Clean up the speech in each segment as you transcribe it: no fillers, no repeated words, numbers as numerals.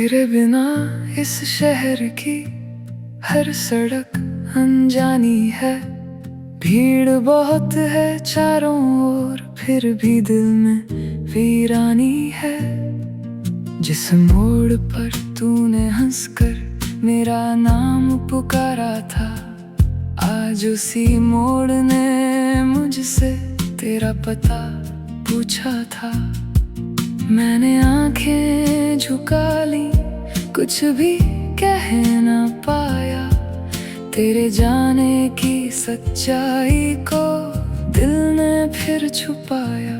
तेरे बिना इस शहर की हर सड़क अनजानी है। भीड़ बहुत है चारों ओर, फिर भी दिल में वीरानी है। जिस मोड़ पर तूने हंसकर मेरा नाम पुकारा था, आज उसी मोड़ ने मुझसे तेरा पता पूछा था। मैंने आंखें झुका ली, कुछ भी कह ना पाया। तेरे जाने की सच्चाई को दिल ने फिर छुपाया।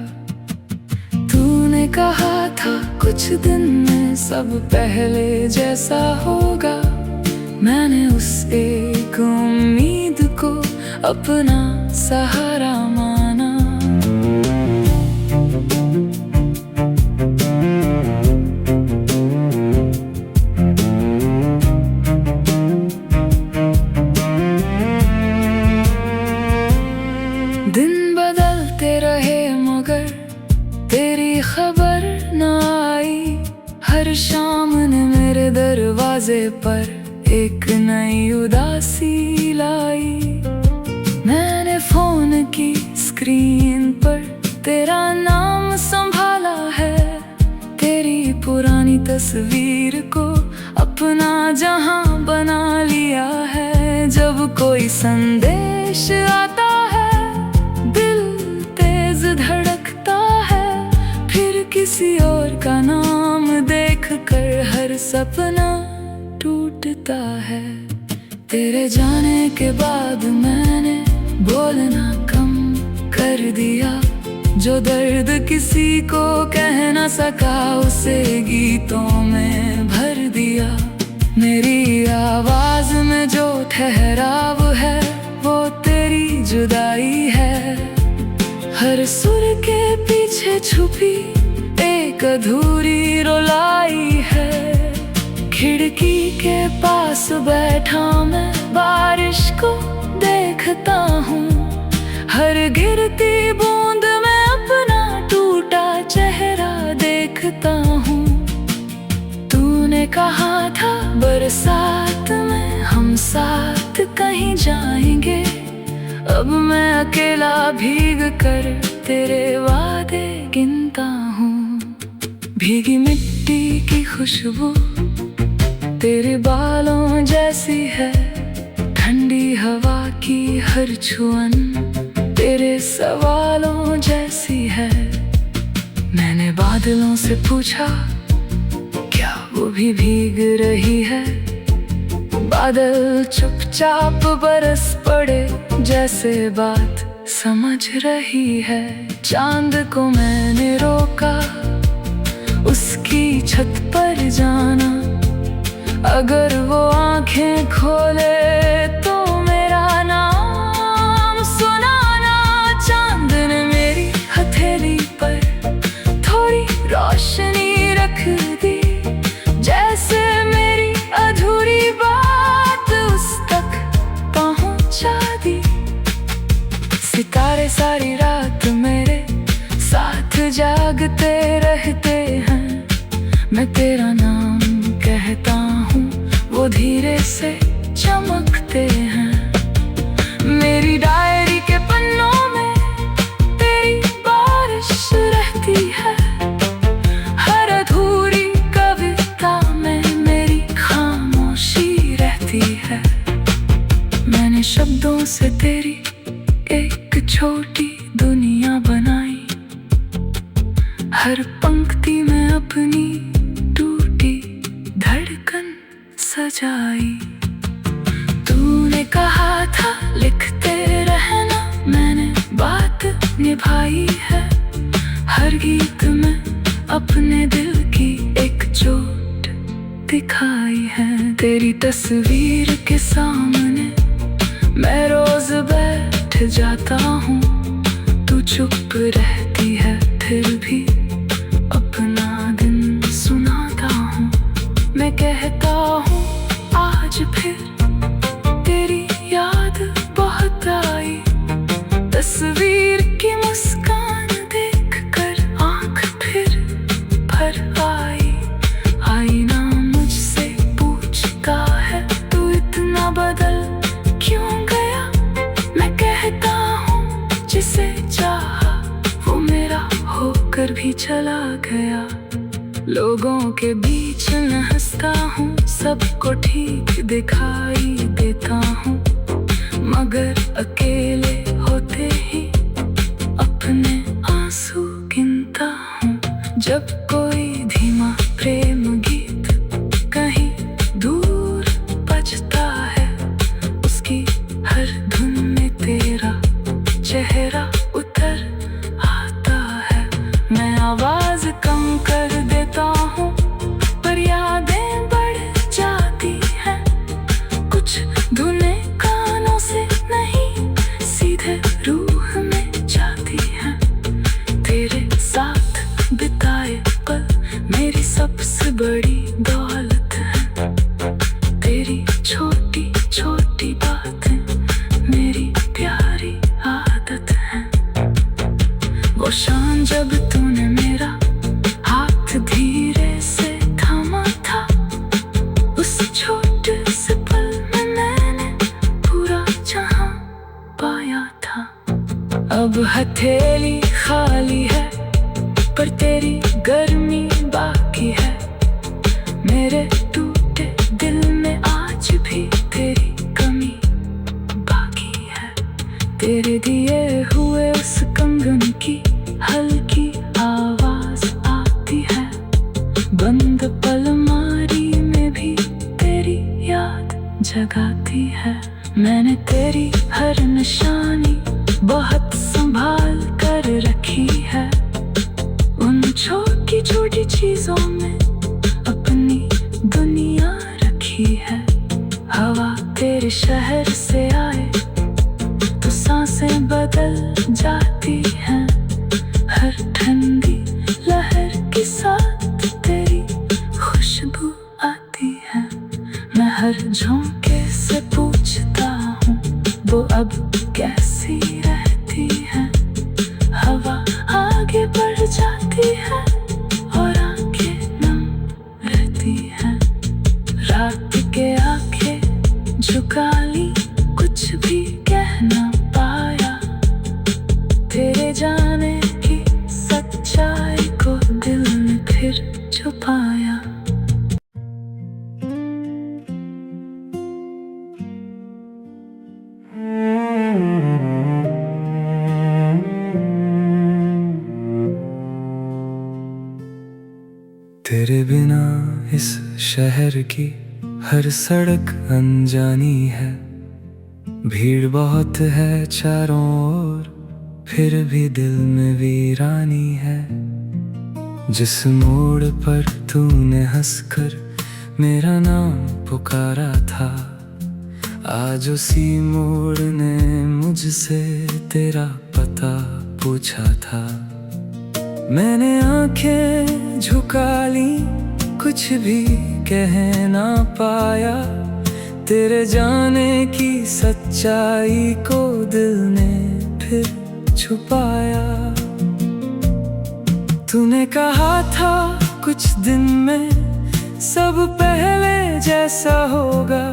तूने कहा था कुछ दिन में सब पहले जैसा होगा। मैंने उस एक उम्मीद को अपना सहारा माना। दिन बदलते रहे मगर तेरी खबर न आई। हर शाम ने मेरे दरवाजे पर एक नई उदासी लाई। मैंने फोन की स्क्रीन पर तेरा नाम संभाला है। तेरी पुरानी तस्वीर को अपना जहां बना लिया है। जब कोई संदेश आता है, दिल तेज धड़कता है। फिर किसी और का नाम देखकर हर सपना टूटता है। तेरे जाने के बाद मैंने बोलना कम कर दिया। जो दर्द किसी को कह न सका, उसे गीतों में भर दिया। मेरी आवाज में जो ठहराव है, वो तेरी जुदाई है। हर सुर के पीछे छुपी एक अधूरी रुलाई है। खिड़की के पास बैठा मैं बारिश को देखता हूँ। हर गिरती बूंद में अपना टूटा चेहरा देखता हूँ। तूने कहा था बरसात में हम साथ कहीं जाएंगे। अब मैं अकेला भीग कर तेरे वादे गिनता हूँ। भीगी मिट्टी की खुशबू तेरे बालों जैसी है। ठंडी हवा की हर छुअन तेरे सवालों जैसी है। मैंने बादलों से पूछा, क्या वो भी भीग रही है? बादल चुपचाप बरस पड़े, जैसे बात समझ रही है। चांद को मैंने रोका, उसकी छत पर जाना। अगर वो आंखें खोले तो मेरा नाम सुनाना। चांद ने मेरी हथेली पर थोड़ी रोशनी रख दी, जैसे मेरी अधूरी बात उस तक पहुंचा दी। सितारे सारी रात मेरे साथ जागते रहते हैं। मैं तेरा नाम कहता हूँ, वो धीरे से चमकते हैं। मेरी डायरी के पन्नों में तेरी बारिश रहती है। हर अधूरी कविता में मेरी खामोशी रहती है। मैंने शब्दों से तेरी एक छोटी दुनिया बनाई। हर पंक्ति में अपनी धड़कन सजाई। तूने कहा था लिखते रहना, मैंने बात निभाई है। हर गीत में अपने दिल की एक चोट दिखाई है। तेरी तस्वीर के सामने मैं रोज बैठ जाता हूँ। तू चुप रहती है, फिर भी अपना दिन सुनाता हूँ। मैं कहता हूँ आज फिर तेरी याद बहुत आई। तस्वीर की मुस्कान देख कर आँख फिर भर आई। आई ना के बीच न हंसता हूँ, सबको ठीक दिखाई देता हूँ, मगर अकेले होते ही अपने आंसू गिनता हूँ। जब कोई धीमा प्रेम गीत कहीं दूर बजता है, उसकी हर धुन में तेरा चेहरा उतर आता है। मैं आवाज कम कर देता हूँ, पर यादें बढ़ जाती हैं। कुछ धुनें कानों से नहीं, सीधे रूह में जाती हैं। तेरे साथ बिताए पल मेरी सबसे बड़ी दौलत है। तेरी छोटी छोटी बातें मेरी प्यारी आदत है। वो शाम जब तूने मेरा हाथ धीरे से थामा था, उस छोटे से पल में मैंने पूरा जहां पाया था। अब हथेली खाली है, पर तेरी गर्मी बाकी है। मेरे टूटे दिल में आज भी तेरी कमी बाकी है। तेरे दिए हुए उस कंगन की हल्की आवाज आती है। बंद अलमारी में भी तेरी याद जगाती है। मैंने तेरी हर निशानी बहुत संभाल कर रखी है। उन छोटी छोटी चीजों में अपनी दुनिया रखी है। हवा तेरे शहर से आए तो सांसें बदल जाती हैं। हर ठंडी लहर के साथ तेरी खुशबू आती है। मैं हर झोंके से पूछता हूँ, वो अब कैसी रहती है। हवा आगे बढ़ जाती है और आंखें नम रहती हैं। रात के आंखें झुका ली, कुछ भी कह ना पाया। तेरे जाने की सच्चाई को दिल में फिर छुपाया। तेरे बिना इस शहर की हर सड़क अनजानी है। भीड़ बहुत है चारों ओर, फिर भी दिल में वीरानी है। जिस मोड़ पर तूने हंसकर मेरा नाम पुकारा था, आज उसी मोड़ ने मुझसे तेरा पता पूछा था। मैंने आंखें झुका ली, कुछ भी कह ना पाया। तेरे जाने की सच्चाई को दिल ने फिर छुपाया। तूने कहा था कुछ दिन में सब पहले जैसा होगा।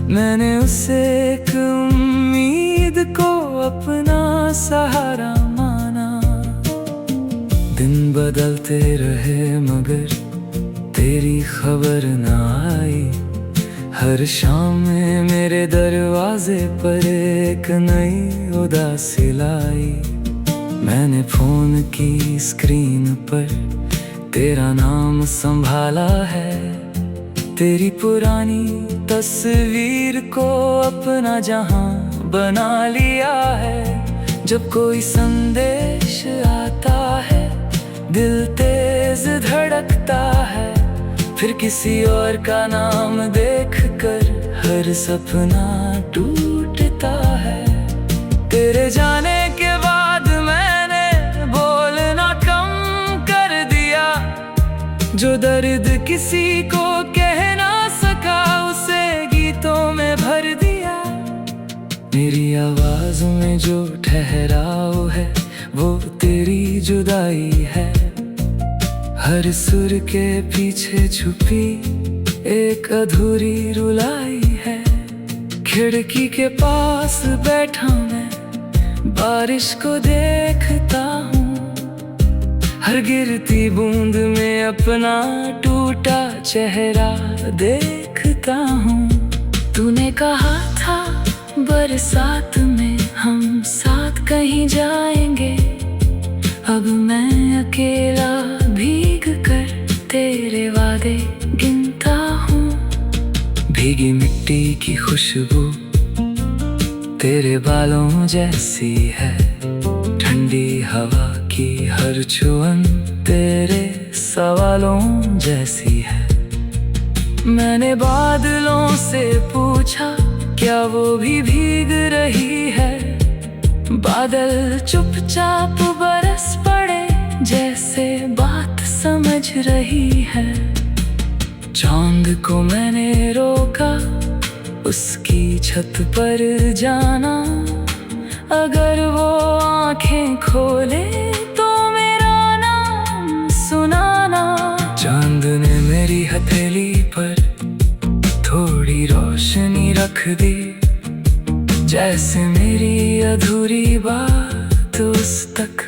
मैंने उसे एक उम्मीद को अपना सहारा माना। दिन बदलते रहे मगर तेरी खबर ना आई। हर शाम में मेरे दरवाजे पर एक नई उदासी लाई। मैंने फोन की स्क्रीन पर तेरा नाम संभाला है। तेरी पुरानी तस्वीर को अपना जहां बना लिया है। जब कोई संदेश आता है दिल तेज धड़कता है। फिर किसी और का नाम देखकर हर सपना टूटता है। तेरे जाने के बाद मैंने बोलना कम कर दिया। जो दर्द किसी को कह ना सका उसे गीतों में भर दिया। मेरी आवाज़ों में जो ठहराव है वो तेरी जुदाई है। हर सुर के पीछे छुपी एक अधूरी रुलाई है। खिड़की के पास बैठा मैं बारिश को देखता हूँ। हर गिरती बूंद में अपना टूटा चेहरा देखता हूँ। तूने कहा था बरसात में हम साथ कहीं जाएंगे, अब मैं अकेला भीग कर तेरे वादे गिनता हूँ। भीगी मिट्टी की खुशबू तेरे बालों जैसी है, ठंडी हवा की हर छुअन तेरे सवालों जैसी है। मैंने बादलों से पूछा क्या वो भी भीग रही है, बादल चुपचाप बरस पड़े जैसे बात समझ रही है। चांद को मैंने रोका उसकी छत पर जाना, अगर वो आंखें खोले तो मेरा नाम सुनाना। चांद ने मेरी हथेली पर थोड़ी रोशनी रख दी, जैसे मेरी अधूरी बात उस तक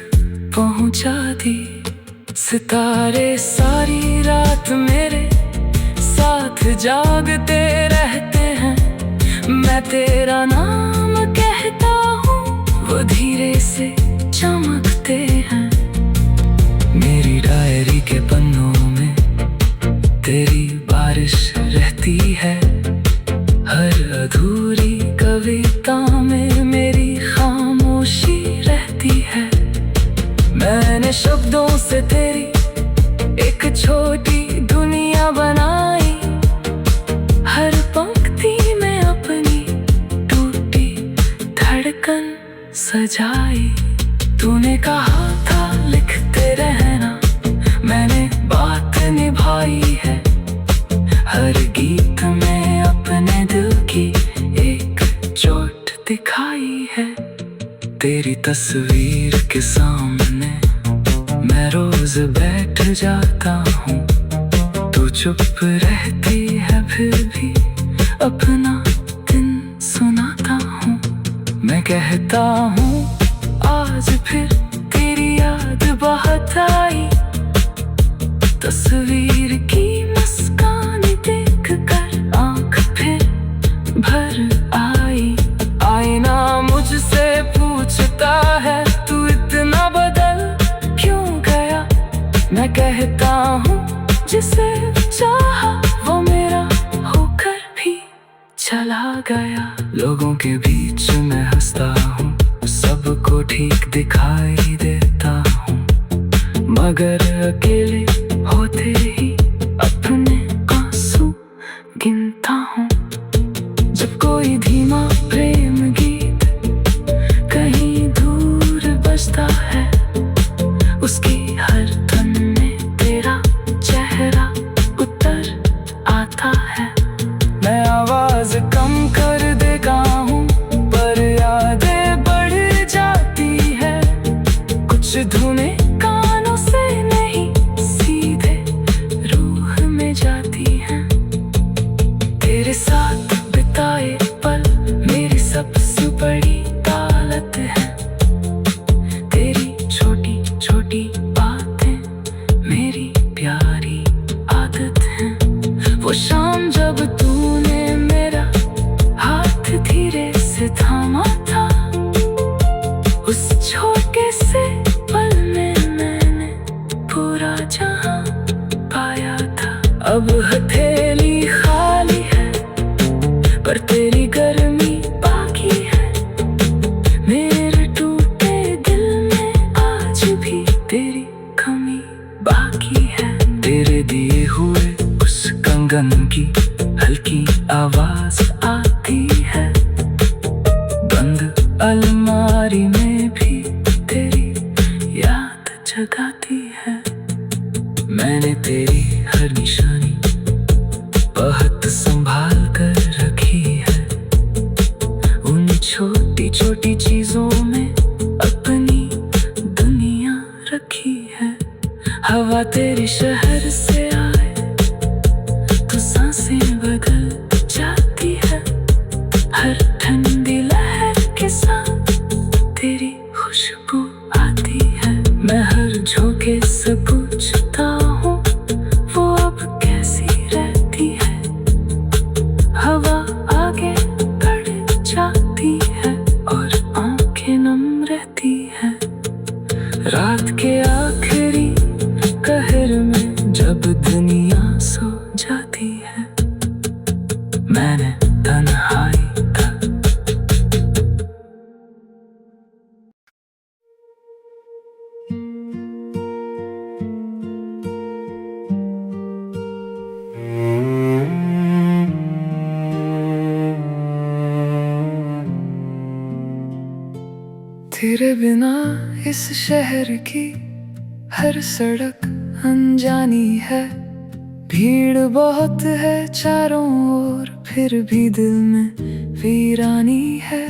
पहुंचा दी। सितारे सारी रात मेरे साथ जागते रहते हैं, मैं तेरा नाम कहता हूँ वो धीरे से चमकते हैं। मेरी डायरी के पन्नों में तेरी बारिश रहती है, हर अधूरी कविता में मेरी खामोशी रहती है। मैंने शब्दों से तेरी एक छोटी दुनिया बनाई, हर पंक्ति में अपनी टूटी धड़कन सजाई। तूने कहा था लिखते रहना, मैंने बात निभाई है, हर गीत में अपने दिल की एक चोट दिखाई है। तेरी तस्वीर के सामने मैं रोज बैठ जाता हूँ, तू चुप रहती है फिर भी अपना दिन सुनाता हूँ। मैं कहता हूँ आज फिर तेरी याद बहुत आई, तस्वीर की मुस्कान देख कर आँख फिर भर आई। आईना मुझसे पूछता है तू इतना बदल क्यों गया, मैं कहता हूँ जिसे चाहा वो मेरा होकर भी चला गया। लोगों के बीच मैं हंसता हूँ, सबको ठीक दिखाई देता हूँ, मगर अकेले होते ही अपने आंसू गिनता हूँ। जब कोई धीमा प्रेम गीत कहीं दूर बजता है, उसकी हर धुन में तेरा चेहरा उतर आता है। मैं आवाज कम कर देता हूँ पर यादें बढ़ जाती है, कुछ धुनें कानों से नहीं सीधे रूह में जाती हैं। तेरे साथ बिताए पल मेरी सबसे बड़ी दौलत है, तेरी छोटी छोटी बातें मेरी प्यारी आदत है। वो शाम जब तूने मेरा हाथ धीरे से थामा था, उस छोटे से पल में मैंने पूरा जहां पाया था। अब हथेली खाली है पर तेरी गर्मी बाकी है, मेरे टूटे दिल में आज भी तेरी कमी बाकी है। तेरे दिए हुए उस कंगन की हल्की आवाज आती है, बंद अलमारी में भी तेरी याद जगाती है। मैंने तेरी हर निशानी बहुत संभाल कर रखी है, उन छोटी छोटी चीजों में अपनी दुनिया रखी है। हवा तेरी शहर से आए तो सांसें बदल जाती है, हर ठंडी लहर के साथ तेरी खुशबू आती है। मैं हर झोंके से मैंने तन्हाई तक। तेरे बिना इस शहर की हर सड़क अनजानी है। भीड़ बहुत है चारों ओर, फिर भी दिल में वीरानी है।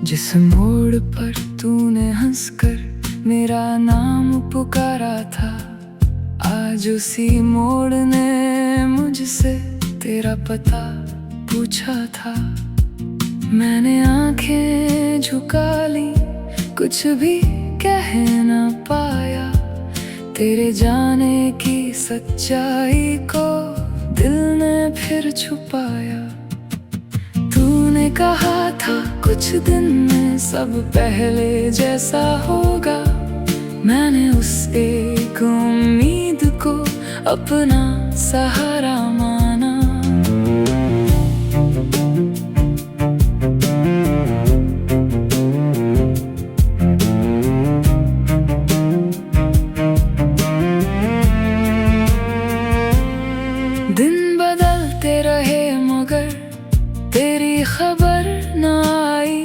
जिस मोड़ पर तूने हंसकर मेरा नाम पुकारा था, आज उसी मोड़ ने मुझसे तेरा पता पूछा था। मैंने आंखें झुका ली, कुछ भी कह न पाया। तेरे जाने की सच्चाई को दिल ने फिर छुपाया। तूने कहा था कुछ दिन में सब पहले जैसा होगा। मैंने उस एक उम्मीद को अपना सहारा माना। दिन बदलते रहे मगर तेरी खबर न आई।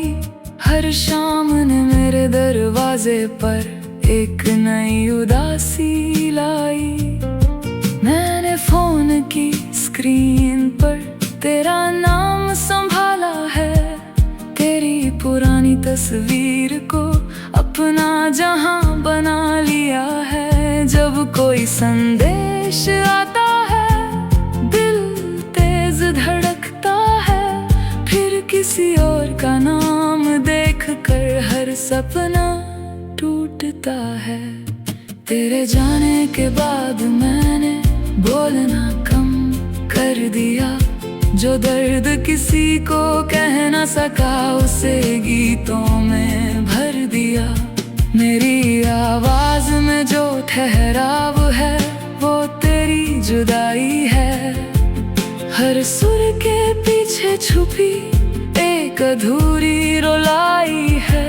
हर शाम ने मेरे दरवाजे पर एक नई उदासी लाई। मैंने फोन की स्क्रीन पर तेरा नाम संभाला है। तेरी पुरानी तस्वीर को अपना जहां बना लिया है। जब कोई संदेश आता है दिल तेज धड़कता है। फिर किसी और का नाम देखकर हर सपना टूटता है। तेरे जाने के बाद मैंने बोलना कम कर दिया। जो दर्द किसी को कह न सका उसे गीतों में भर दिया। मेरी आवाज में जो ठहराव है वो तेरी जुदाई है। हर सुर के पीछे छुपी एक अधूरी रुलाई है।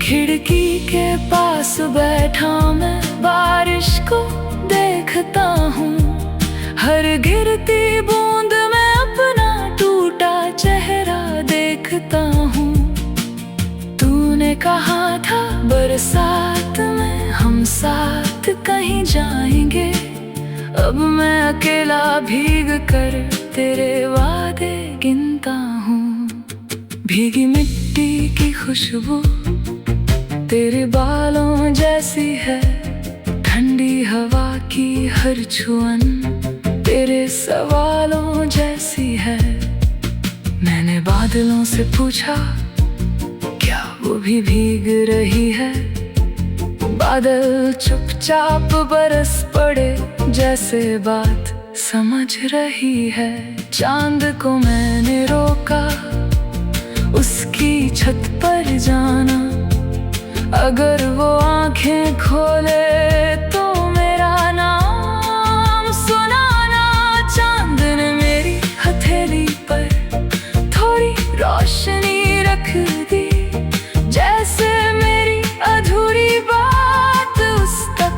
खिड़की के पास बैठा मैं बारिश को देखता हूँ। हर गिरती बूंद में अपना टूटा चेहरा देखता हूँ। तूने कहा था बरसात में हम साथ कहीं जाएंगे। अब मैं अकेला भीग कर तेरे वादे गिनता हूँ। भीगी मिट्टी की खुशबू तेरे बालों जैसी है। ठंडी हवा की हर छुअन तेरे सवालों जैसी है। मैंने बादलों से पूछा क्या वो भी भीग रही है। बादल चुपचाप बरस पड़े जैसे बात समझ रही है। चांद को मैंने रोका उसकी छत पर जाना। अगर वो आंखें खोले तो मेरा नाम सुनाना। चांद ने मेरी हथेली पर थोड़ी रोशनी रख दी। जैसे मेरी अधूरी बात उस तक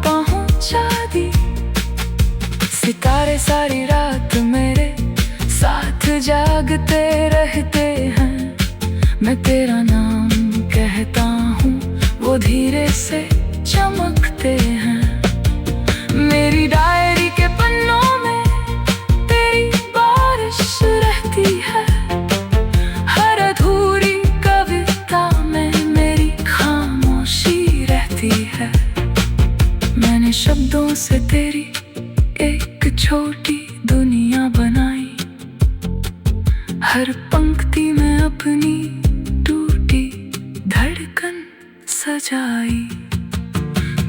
पहुंचा दी। सितारे सारी रात मेरे साथ जागते रहते हैं। मैं तेरा नाम कहता हूँ वो धीरे से चमकते हैं। मेरी डायरी के पन्नों में तेरी बारिश रहती है। हर अधूरी कविता में मेरी खामोशी रहती है। मैंने शब्दों से तेरी एक छोटी दुनिया बनाई। हर पंक्ति में अपनी टूटी धड़कन सजाई।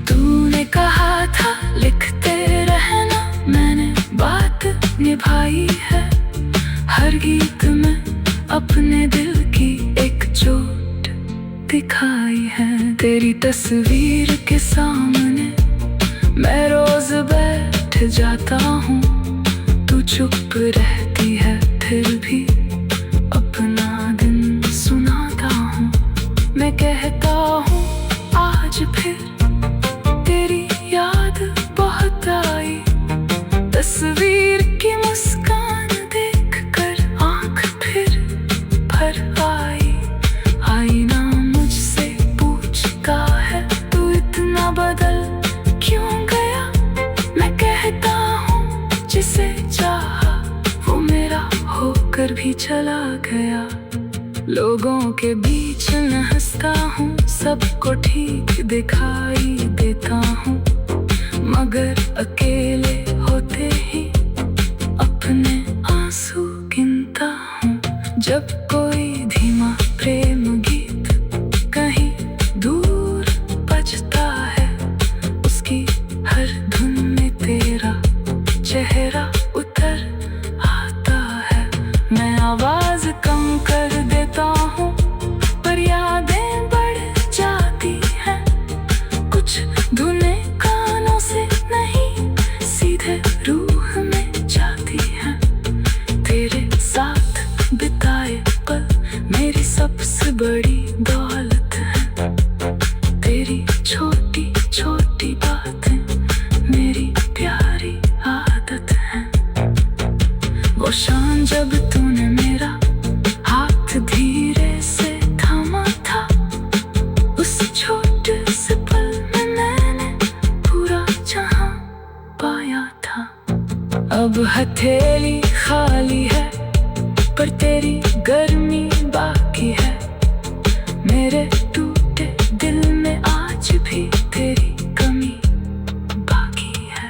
तूने कहा था लिखते रहना, मैंने बात निभाई है। हर गीत में अपने दिल की एक चोट दिखाई है। तेरी तस्वीर के सामने मैं रोज बैठ जाता हूँ। तू चुप रहती है फिर भी अपना दिन सुनाता हूँ। मैं कहता हूँ आज फिर तेरी याद बहुत आई। तस्वीर की मुस्कान देख कर आँख फिर भर आई। आईना मुझसे पूछता है तू इतना बदल क्यों गया। मैं कहता हूँ जिसे चाहा वो मेरा होकर भी चला गया। लोगों के बीच न हंसता हूँ, सबको ठीक दिखाई देता हूँ, मगर अकेले होते ही अपने आंसू गिनता हूँ। जब कोई धीमा प्रेम गीत कहीं दूर बजता है, उसकी हर धुन में तेरा चेहरा उतर आता है। मैं आवाज कम कर देता हूँ पर यादें बढ़ जाती हैं। कुछ धुनें कानों से नहीं सीधे रूह में जाती हैं। तेरे साथ बिताए पल मेरी सबसे बड़ी दौलत है। तेरी छोटी छोटी बातें मेरी प्यारी आदत है। वो शाम जब तूने मेरा हाथ धीरे से थामा था, उस छोटे से पल में मैंने पूरा जहां पाया था। अब हथेली खाली है पर तेरी गर्मी बाकी है। मेरे टूटे दिल में आज भी तेरी कमी बाकी है।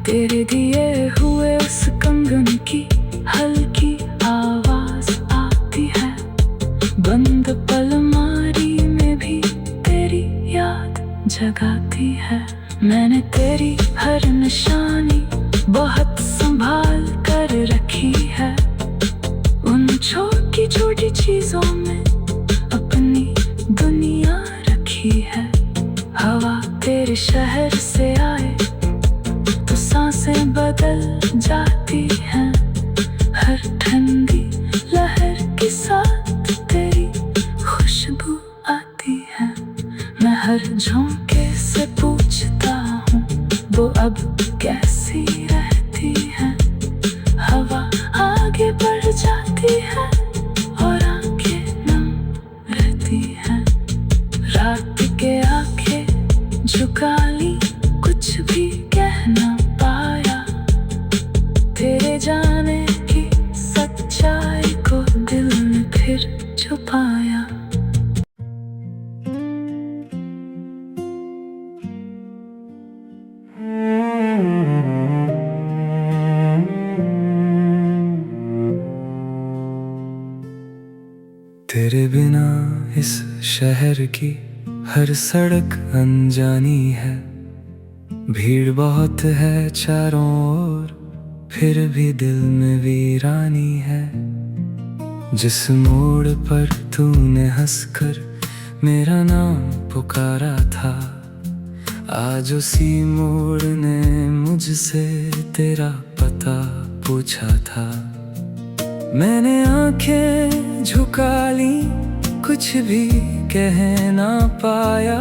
तेरे दिए हुए उस कंगन की हल्की आवाज आती है। बंद अलमारी में भी तेरी याद जगाती है। मैंने तेरी हर निशानी बहुत संभाल कर रखी है। उन छोटी छोटी चीजों में अपनी दुनिया रखी है। हवा तेरे शहर से आए तो सांसें बदल जाती हैं। हर ठंडी लहर के साथ तेरी खुशबू आती है। मैं हर झोंके से पूछता हूँ वो अब कैसी रहती है। हवा आगे बढ़ जाती है और आंखें नम रहती हैं। रात के आंखें झुका ली, कुछ भी कह ना पाया। तेरे जाने की सच्चाई को दिल में फिर छुपाया। तेरे बिना इस शहर की हर सड़क अनजानी है। भीड़ बहुत है चारों ओर फिर भी दिल में वीरानी है। जिस मोड़ पर तूने हंसकर मेरा नाम पुकारा था, आज उसी मोड़ ने मुझसे तेरा पता पूछा था। मैंने आंखें झुका ली, कुछ भी कह ना पाया।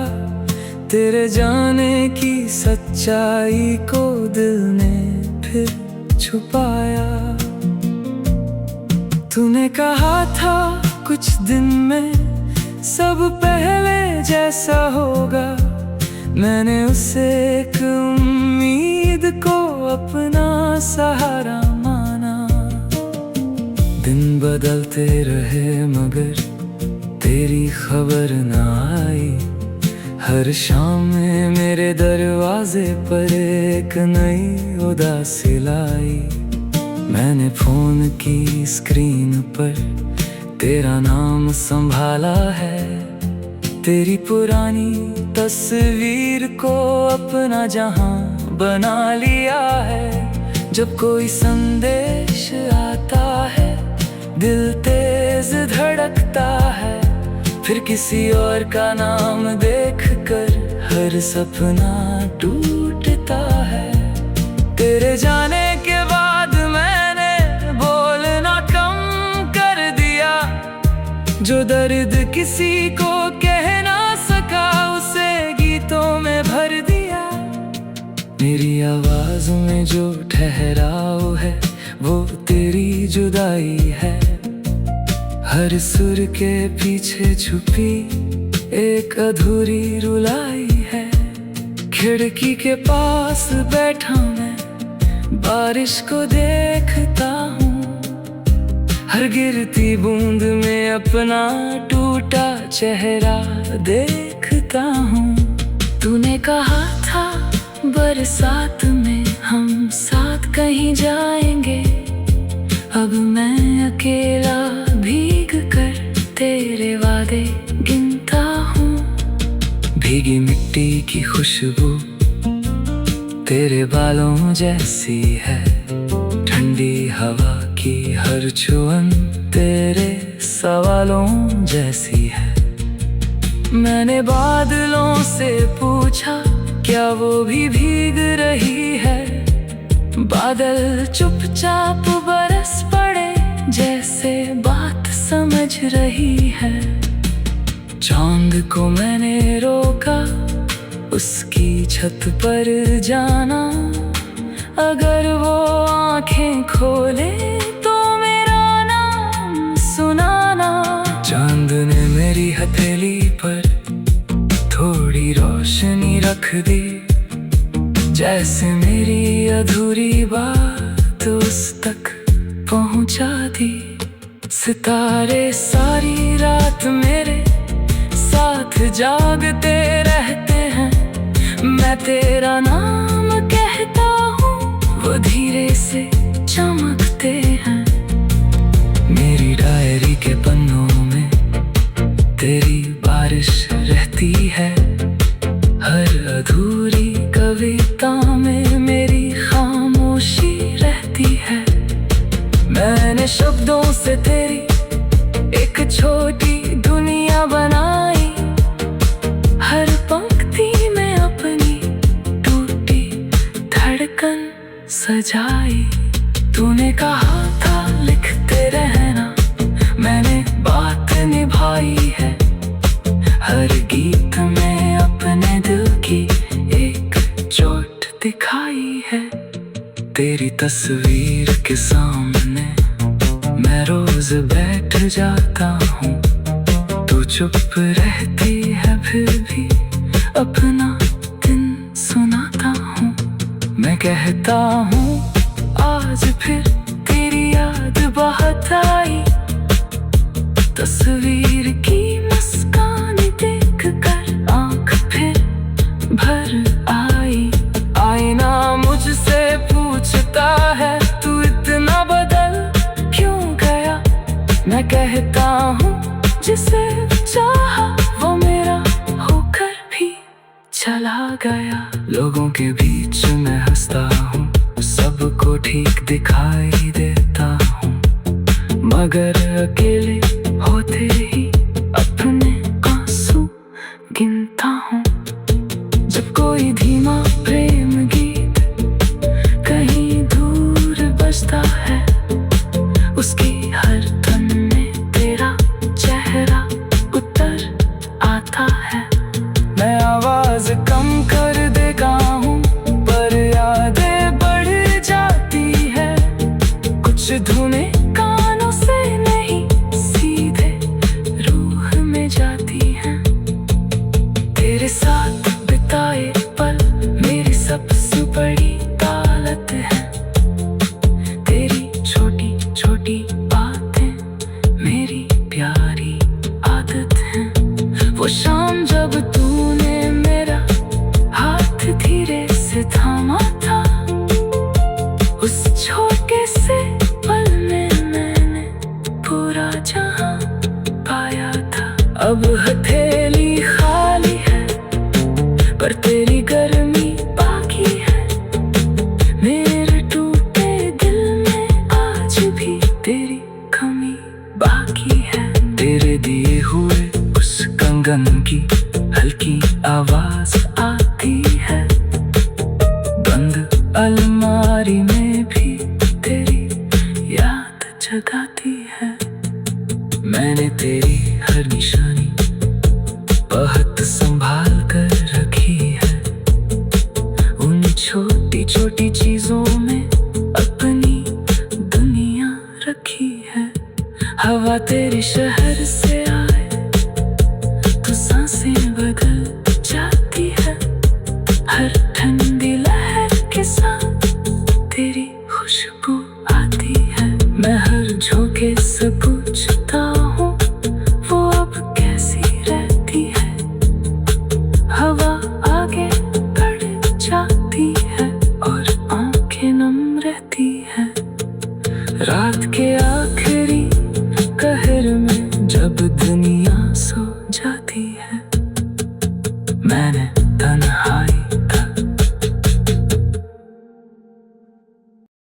तेरे जाने की सच्चाई को दिल ने फिर छुपाया। तूने कहा था कुछ दिन में सब पहले जैसा होगा। मैंने उसे एक उम्मीद को अपना सहारा माना। दिन बदलते रहे मगर तेरी खबर ना आई। हर शाम में मेरे दरवाजे पर एक नई उदासी लाई। मैंने फोन की स्क्रीन पर तेरा नाम संभाला है। तेरी पुरानी तस्वीर को अपना जहां बना लिया है। जब कोई संदेश आता है दिल तेज धड़कता है। फिर किसी और का नाम देखकर हर सपना टूटता है। तेरे जाने के बाद मैं जो दर्द किसी को कह ना सका उसे गीतों में भर दिया। मेरी आवाज़ में जो ठहराव है वो तेरी जुदाई है। हर सुर के पीछे छुपी एक अधूरी रुलाई है। खिड़की के पास बैठा मैं बारिश को देखता हूँ। हर गिरती बूंद में अपना टूटा चेहरा देखता हूँ। तूने कहा था बरसात में हम साथ कहीं जाएंगे। अब मैं अकेला भीग कर तेरे वादे गिनता हूँ। भीगी मिट्टी की खुशबू तेरे बालों जैसी है। ठंडी हवा की हर छुअन तेरे सवालों जैसी है। मैंने बादलों से पूछा क्या वो भी भीग रही है। बादल चुपचाप बरस पड़े जैसे बात समझ रही है। चांद को मैंने रोका उसकी छत पर जाना। अगर वो आंखें खोले तो मेरा नाम सुनाना। चांद ने मेरी हथेली पर थोड़ी रोशनी रख दी। जैसे मेरी अधूरी बात उस तक पहुंचा दी। सितारे सारी रात मेरे साथ जागते रहते हैं। मैं तेरा नाम कहता हूँ वो धीरे से चमकते हैं। मेरी डायरी के पन्नों में तेरी बारिश रहती है। हर अधूरी कविता में मेरी खामोशी रहती है। मैंने शब्दों से तेरी एक छोटी दुनिया बनाई। हर पंक्ति में अपनी टूटी धड़कन सजाई। तूने कहा था लिखते रहना, मैंने बात निभाई है। हर गीत में अपने दिल की एक चोट दिखाई है। तेरी तस्वीर के सामने मैं रोज बैठ जाता हूँ। तू चुप रहती है फिर भी अपना दिन सुनाता हूँ। मैं कहता हूँ आज फिर तेरी याद बहुत आई। तस्वीर की मुस्कान देख कर आँख फिर भर आई। आईना मुझसे पूछता है तू इतना बदल क्यों गया। मैं कहता हूँ जिसे चाहा वो मेरा होकर भी चला गया। लोगों के बीच मैं हंसता हूँ, सबको ठीक दिखाई देता हूँ। मगर अकेले होते ही अपने आंसू गिनता हूँ। जब कोई धीमा प्रेम गीत कहीं दूर बजता है, उसकी हर धुन में तेरा चेहरा उतर आता है। मैं आवाज कम कर देता हूँ पर यादें बढ़ जाती है। कुछ धुनें कानों से नहीं सीधे रूह में जाती हैं। तेरे साथ बिताए पल मेरी सबसे बड़ी दौलत है। तेरी छोटी छोटी बातें मेरी प्यारी आदत है। वो शाम जब तूने मेरा हाथ धीरे से थामा था, उस छोटे से पल में मैंने पूरा जहां पाया था। अब हथेली खाली है पर तेरी गर्मी बाकी है। मेरे टूटे दिल में आज भी तेरी कमी बाकी है। तेरे दिए हुए उस कंगन की हल्की आवाज आती है। बंद अलमारी में भी तेरी याद जगाती है। मैंने तेरी हर निशानी बहुत संभाल कर रखी है। उन छोटी छोटी चीजों में अपनी दुनिया रखी है। हवा तेरे शहर से आए तो सांसें बदल जाती है। हर ठंडी